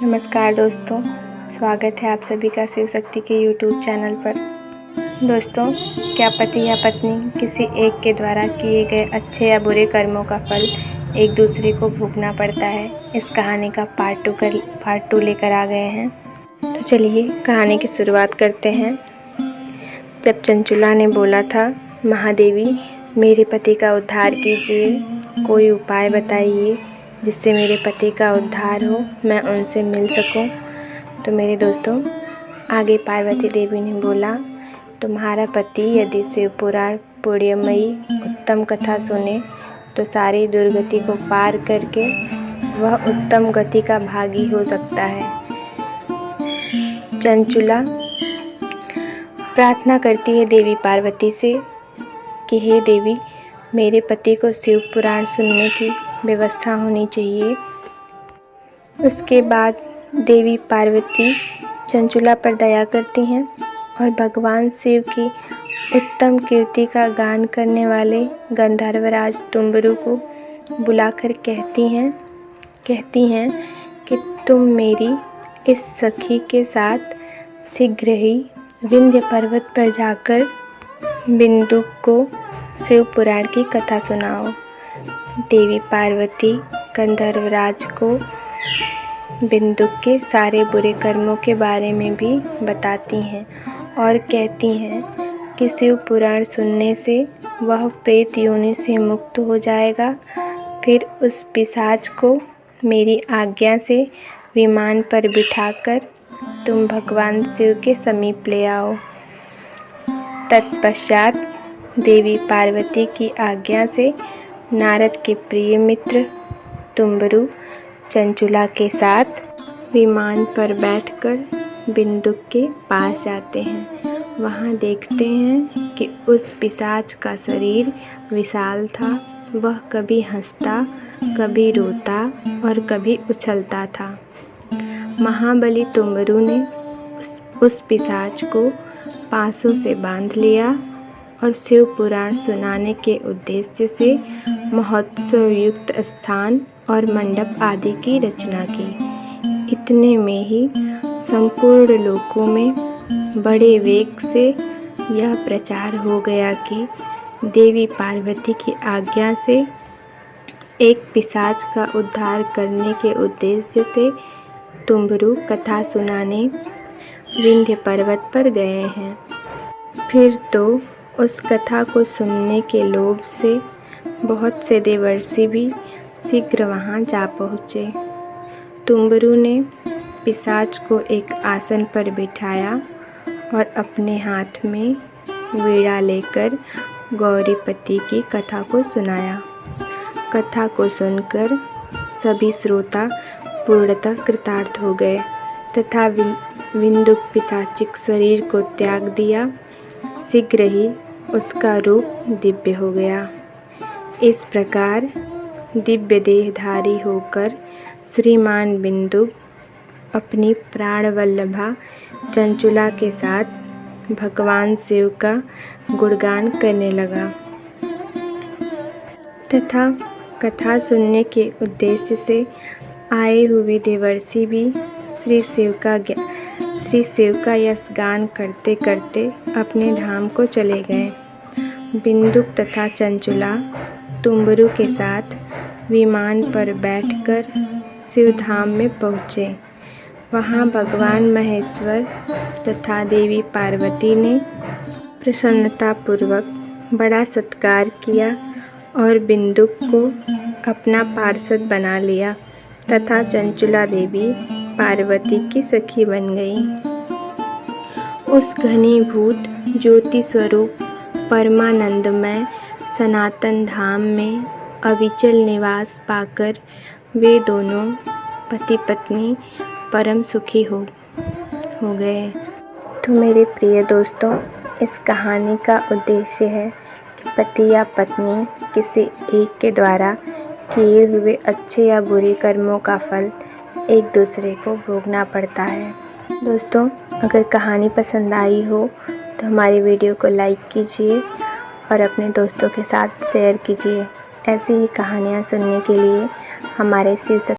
नमस्कार दोस्तों, स्वागत है आप सभी का शिव शक्ति के YouTube चैनल पर। दोस्तों, क्या पति या पत्नी किसी एक के द्वारा किए गए अच्छे या बुरे कर्मों का फल एक दूसरे को भोगना पड़ता है? इस कहानी का पार्ट टू लेकर आ गए हैं। तो चलिए कहानी की शुरुआत करते हैं। जब चंचुला ने बोला था, महादेवी मेरे पति का उद्धार कीजिए, कोई उपाय बताइए जिससे मेरे पति का उद्धार हो, मैं उनसे मिल सकूं। तो मेरे दोस्तों, आगे पार्वती देवी ने बोला, तुम्हारा पति यदि शिव पुराण पुण्यमयी उत्तम कथा सुने तो सारी दुर्गति को पार करके वह उत्तम गति का भागी हो सकता है। चंचुला प्रार्थना करती है देवी पार्वती से कि हे देवी, मेरे पति को शिव पुराण सुनने की व्यवस्था होनी चाहिए। उसके बाद देवी पार्वती चंचुला पर दया करती हैं और भगवान शिव की उत्तम कीर्ति का गान करने वाले गंधर्वराज तुम्बरु को बुलाकर कहती हैं कि तुम मेरी इस सखी के साथ शीघ्र ही विंध्य पर्वत पर जाकर बिंदुक को शिव पुराण की कथा सुनाओ। देवी पार्वती गंधर्वराज को बिंदुक के सारे बुरे कर्मों के बारे में भी बताती हैं और कहती हैं कि शिव पुराण सुनने से वह प्रेत योनि से मुक्त हो जाएगा। फिर उस पिशाच को मेरी आज्ञा से विमान पर बिठाकर तुम भगवान शिव के समीप ले आओ। तत्पश्चात देवी पार्वती की आज्ञा से नारद के प्रिय मित्र तुम्बरु चंचुला के साथ विमान पर बैठकर बिंदुक के पास जाते हैं। वहां देखते हैं कि उस पिशाच का शरीर विशाल था। वह कभी हंसता, कभी रोता और कभी उछलता था। महाबली तुम्बरु ने उस पिशाच को पांसों से बांध लिया और शिव पुराण सुनाने के उद्देश्य से महोत्सव युक्त स्थान और मंडप आदि की रचना की। इतने में ही संपूर्ण लोकों में बड़े वेग से यह प्रचार हो गया कि देवी पार्वती की आज्ञा से एक पिशाच का उद्धार करने के उद्देश्य से तुम्बरु कथा सुनाने विंध्य पर्वत पर गए हैं। फिर तो उस कथा को सुनने के लोभ से बहुत से देवर्षि भी शीघ्र वहां जा पहुँचे। तुम्बरु ने पिशाच को एक आसन पर बिठाया और अपने हाथ में वीणा लेकर गौरीपति की कथा को सुनाया। कथा को सुनकर सभी श्रोता पूर्णतः कृतार्थ हो गए तथा बिंदुक पिशाचिक शरीर को त्याग दिया। शीघ्र ही उसका रूप दिव्य हो गया। इस प्रकार दिव्य देहधारी होकर श्रीमान बिंदुक अपनी प्राण वल्लभा चंचुला के साथ भगवान शिव का गुणगान करने लगा तथा कथा सुनने के उद्देश्य से आए हुए देवर्षि भी श्री शिव का यश गान करते करते अपने धाम को चले गए। बिंदुक तथा चंचुला तुम्बरु के साथ विमान पर बैठकर शिवधाम में पहुँचे। वहाँ भगवान महेश्वर तथा देवी पार्वती ने प्रसन्नतापूर्वक बड़ा सत्कार किया और बिंदुक को अपना पार्षद बना लिया तथा चंचुला देवी पार्वती की सखी बन गई। उस घनीभूत ज्योति स्वरूप परमानंदमय सनातन धाम में अविचल निवास पाकर वे दोनों पति पत्नी परम सुखी हो गए। तो मेरे प्रिय दोस्तों, इस कहानी का उद्देश्य है कि पति या पत्नी किसी एक के द्वारा किए हुए अच्छे या बुरे कर्मों का फल एक दूसरे को भोगना पड़ता है। दोस्तों, अगर कहानी पसंद आई हो तो हमारी वीडियो को लाइक कीजिए और अपने दोस्तों के साथ शेयर कीजिए। ऐसी ही कहानियाँ सुनने के लिए हमारे शिव